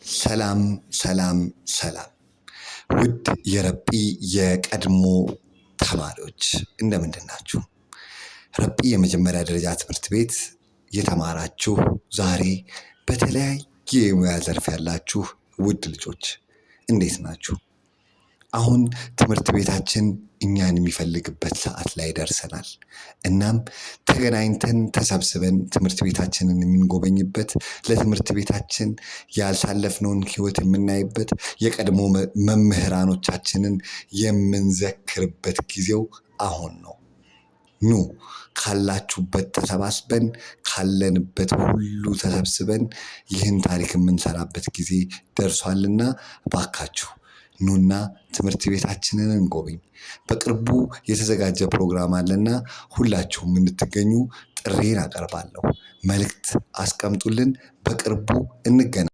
ሰላም ሰላም ሰላም ውድ የረጲ የቀድሞ ተማሪዎች እንደምንድን ናችሁ? ረጲ የመጀመሪያ ደረጃ ትምህርት ቤት የተማራችሁ ዛሬ በተለያየ የሙያ ዘርፍ ያላችሁ ውድ ልጆች እንዴት ናችሁ? አሁን ትምህርት ቤታችን እኛን የሚፈልግበት ሰዓት ላይ ደርሰናል። እናም ተገናኝተን ተሰብስበን ትምህርት ቤታችንን የምንጎበኝበት ለትምህርት ቤታችን ያሳለፍነውን ህይወት የምናይበት የቀድሞ መምህራኖቻችንን የምንዘክርበት ጊዜው አሁን ነው። ኑ ካላችሁበት ተሰባስበን ካለንበት ሁሉ ተሰብስበን ይህን ታሪክ የምንሰራበት ጊዜ ደርሷልና እባካችሁ ኑና ትምህርት ቤታችንን እንጎብኝ። በቅርቡ የተዘጋጀ ፕሮግራም አለና ሁላችሁም እንድትገኙ ጥሪዬን አቀርባለሁ። መልእክት አስቀምጡልን። በቅርቡ እንገናኝ።